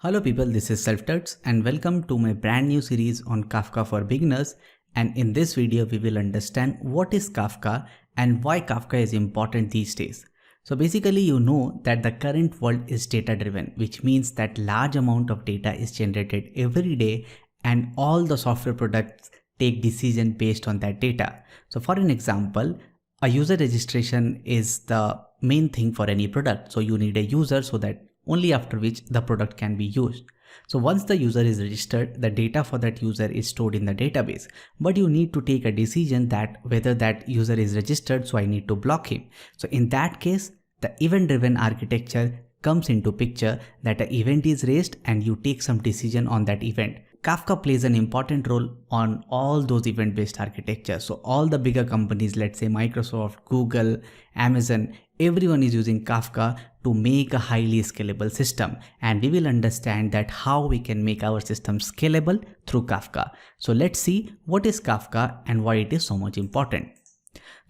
Hello people, this is SelfTuts and welcome to my brand new series on Kafka for beginners, and in this video we will understand what is Kafka and why Kafka is important these days. So basically you know that the current world is data driven, which means that large amount of data is generated every day and all the software products take decision based on that data. So for an example, a user registration is the main thing for any product. So you need a user so that only after which the product can be used. So once the user is registered, the data for that user is stored in the database, but you need to take a decision that whether that user is registered, so I need to block him. So in that case, the event driven architecture comes into picture, that an event is raised and you take some decision on that event. Kafka plays an important role on all those event-based architectures. So all the bigger companies, let's say Microsoft, Google, Amazon, everyone is using Kafka to make a highly scalable system. And we will understand that how we can make our system scalable through Kafka. So let's see what is Kafka and why it is so much important.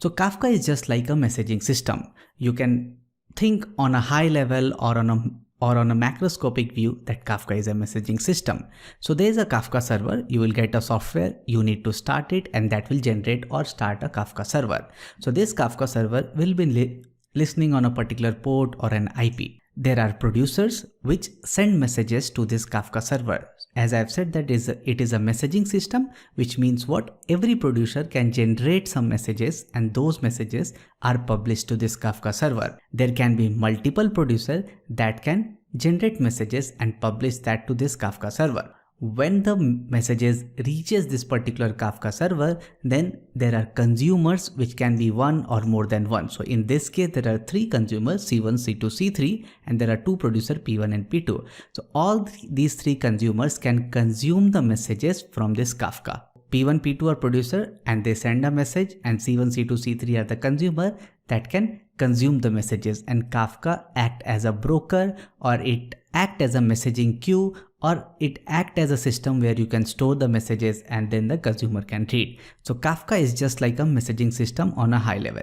So Kafka is just like a messaging system. You can think on a high level or on a macroscopic view that Kafka is a messaging system. So there is a Kafka server, you will get a software, you need to start it and that will generate or start a Kafka server. So this Kafka server will be listening on a particular port or an IP. There are producers which send messages to this Kafka server. As I've said, that it is a messaging system, which means what? Every producer can generate some messages and those messages are published to this Kafka server. There can be multiple producers that can generate messages and publish that to this Kafka server. When the messages reaches this particular Kafka server, then there are consumers which can be one or more than one. So in this case, there are three consumers, C1, C2, C3, and there are two producers, P1 and P2. So all these three consumers can consume the messages from this Kafka. P1, P2 are producer and they send a message, and C1, C2, C3 are the consumer that can consume the messages, and Kafka act as a broker, or it act as a messaging queue, or it act as a system where you can store the messages and then the consumer can read. So Kafka is just like a messaging system on a high level.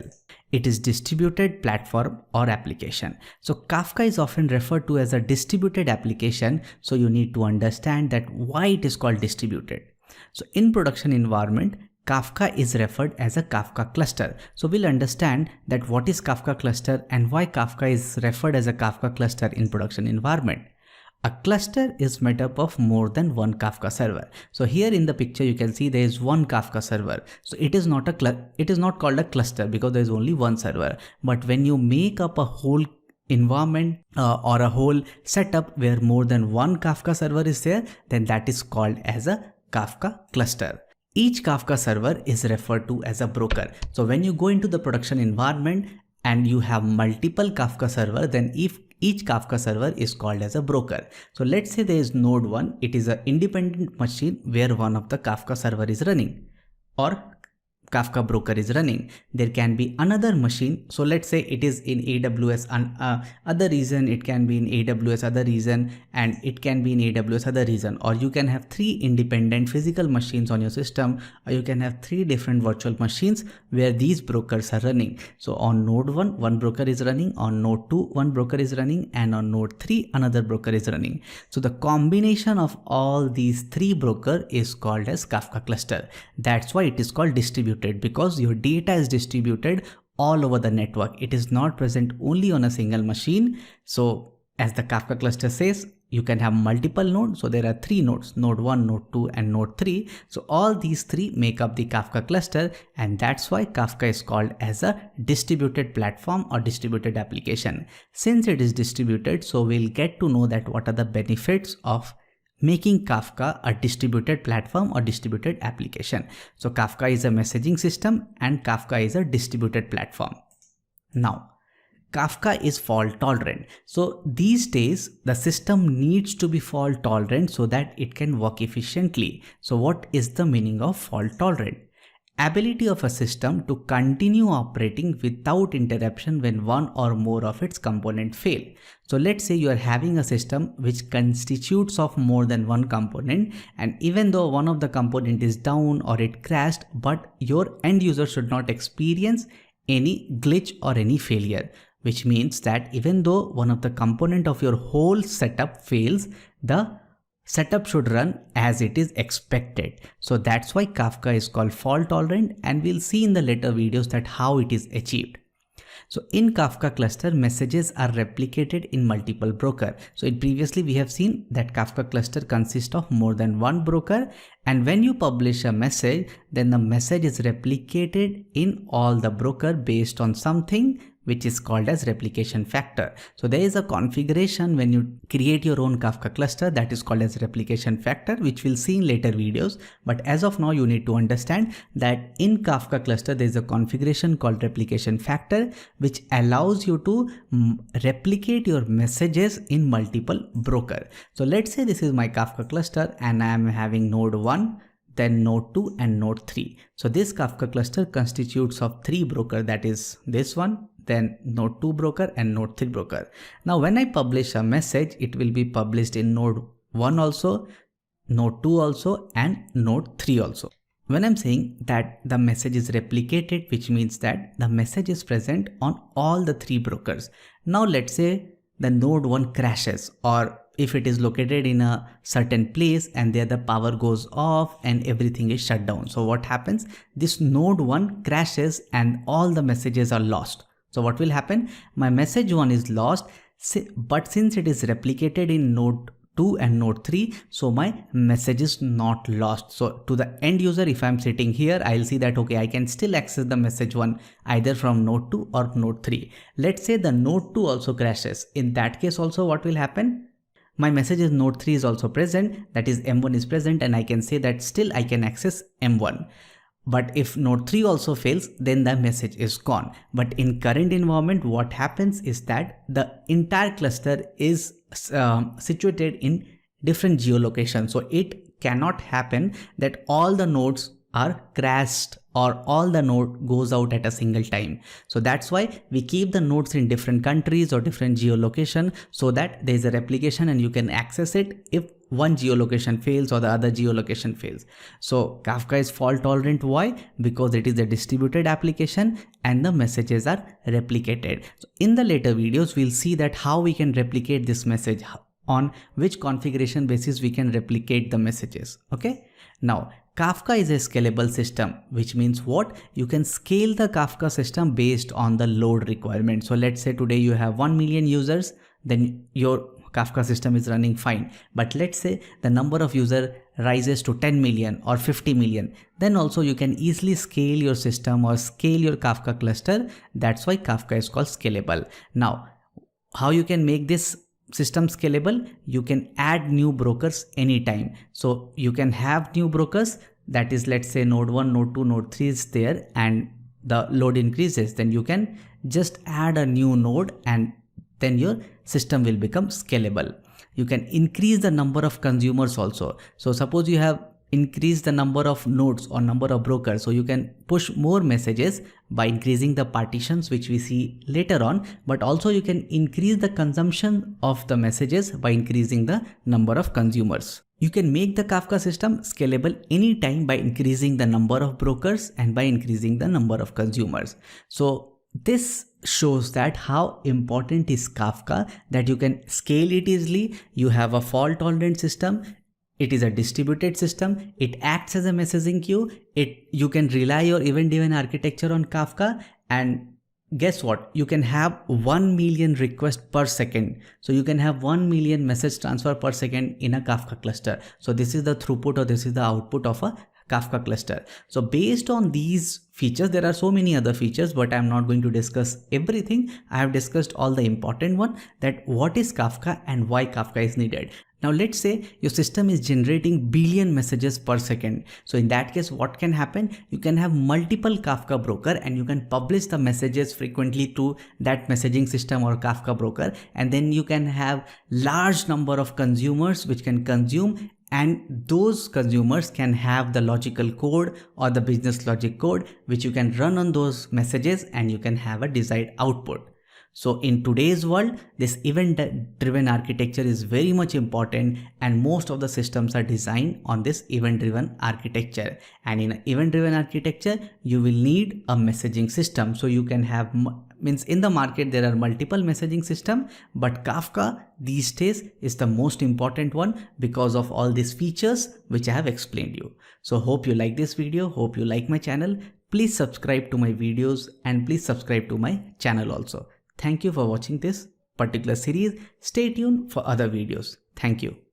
It is distributed platform or application. So Kafka is often referred to as a distributed application. So you need to understand that why it is called distributed. So in production environment, Kafka is referred as a Kafka cluster. So we'll understand that what is Kafka cluster and why Kafka is referred as a Kafka cluster in production environment. A cluster is made up of more than one Kafka server. So here in the picture you can see there is one Kafka server. So it is not called a cluster because there is only one server. But when you make up a whole environment or a whole setup where more than one Kafka server is there, then that is called as a Kafka cluster. Each Kafka server is referred to as a broker. So when you go into the production environment and you have multiple Kafka server, then each Kafka server is called as a broker. So let's say there is node 1, it is an independent machine where one of the Kafka server is running or Kafka broker is running. There can be another machine. So let's say it is in AWS and other reason, it can be in AWS other reason, and it can be in AWS other reason. Or you can have three independent physical machines on your system, or you can have three different virtual machines where these brokers are running. So on node 1, one broker is running, on node 2, one broker is running, and on node 3, another broker is running. So the combination of all these three brokers is called as Kafka cluster. That's why it is called distributed, because your data is distributed all over the network. It is not present only on a single machine. So as the Kafka cluster says, you can have multiple nodes. So there are three nodes, node 1, node 2, and node 3. So all these three make up the Kafka cluster, and that's why Kafka is called as a distributed platform or distributed application. Since it is distributed, so we'll get to know that what are the benefits of making Kafka a distributed platform or distributed application. So Kafka is a messaging system and Kafka is a distributed platform. Now, Kafka is fault tolerant. So these days, the system needs to be fault tolerant so that it can work efficiently. So what is the meaning of fault tolerant? Ability of a system to continue operating without interruption when one or more of its components fail. So let's say you are having a system which constitutes of more than one component, and even though one of the component is down or it crashed, but your end user should not experience any glitch or any failure. which means that even though one of the component of your whole setup fails, the setup should run as it is expected. So that's why Kafka is called fault tolerant, and we'll see in the later videos that how it is achieved. So in Kafka cluster, messages are replicated in multiple broker. So in previously we have seen that Kafka cluster consists of more than one broker, and when you publish a message, then the message is replicated in all the broker based on something which is called as replication factor. So there is a configuration when you create your own Kafka cluster that is called as replication factor, which we'll see in later videos. But as of now, you need to understand that in Kafka cluster, there is a configuration called replication factor, which allows you to replicate your messages in multiple broker. So let's say this is my Kafka cluster and I am having node 1, then node 2 and node 3. So this Kafka cluster constitutes of 3 broker, that is this one, then node 2 broker and node 3 broker. Now when I publish a message, it will be published in node 1 also, node 2 also and node 3 also. When I'm saying that the message is replicated, which means that the message is present on all the 3 brokers. Now let's say the node 1 crashes, or if it is located in a certain place and there the power goes off and everything is shut down. So what happens? This node 1 crashes and all the messages are lost. So what will happen? My message 1 is lost, but since it is replicated in node 2 and node 3, so my message is not lost. So to the end user, if I'm sitting here, I'll see that, okay, I can still access the message 1 either from node 2 or node 3. Let's say the node 2 also crashes. In that case also, what will happen? My message is node 3 is also present, that is M1 is present, and I can say that still I can access M1. But if node 3 also fails, then the message is gone. But in current environment, what happens is that the entire cluster is situated in different geolocations. So it cannot happen that all the nodes are crashed or all the node goes out at a single time. So that's why we keep the nodes in different countries or different geolocation, so that there is a replication and you can access it if one geolocation fails or the other geolocation fails. So Kafka is fault tolerant. Why? Because it is a distributed application and the messages are replicated. So in the later videos, we'll see that how we can replicate this message, on which configuration basis we can replicate the messages. Okay. Now Kafka is a scalable system, which means what? You can scale the Kafka system based on the load requirement. So let's say today you have 1 million users, then your Kafka system is running fine. But let's say the number of users rises to 10 million or 50 million. Then also you can easily scale your system or scale your Kafka cluster. That's why Kafka is called scalable. Now, how you can make this system scalable? You can add new brokers anytime. So you can have new brokers, that is, let's say node 1, node 2, node 3 is there and the load increases. Then you can just add a new node and then your system will become scalable. You can increase the number of consumers also. So suppose you have increased the number of nodes or number of brokers, so you can push more messages by increasing the partitions, which we see later on, but also you can increase the consumption of the messages by increasing the number of consumers. You can make the Kafka system scalable anytime by increasing the number of brokers and by increasing the number of consumers. So this shows that how important is Kafka, that you can scale it easily. You have a fault tolerant system. It is a distributed system. It acts as a messaging queue. You can rely your event-driven architecture on Kafka, and guess what? You can have 1 million requests per second. So you can have 1 million message transfer per second in a Kafka cluster. So this is the throughput, or this is the output of a Kafka cluster. So based on these features, there are so many other features, but I'm not going to discuss everything. I have discussed all the important one, that what is Kafka and why Kafka is needed. Now let's say your system is generating billion messages per second. So in that case, what can happen? You can have multiple Kafka broker and you can publish the messages frequently to that messaging system or Kafka broker. And then you can have large number of consumers which can consume, and those consumers can have the logical code or the business logic code which you can run on those messages, and you can have a desired output. So in today's world, this event-driven architecture is very much important, and most of the systems are designed on this event-driven architecture. And in event-driven architecture, you will need a messaging system. So you can have, means in the market there are multiple messaging system, but Kafka these days is the most important one because of all these features which I have explained you. So hope you like this video, hope you like my channel. Please subscribe to my videos and please subscribe to my channel also. Thank you for watching this particular series. Stay tuned for other videos. Thank you.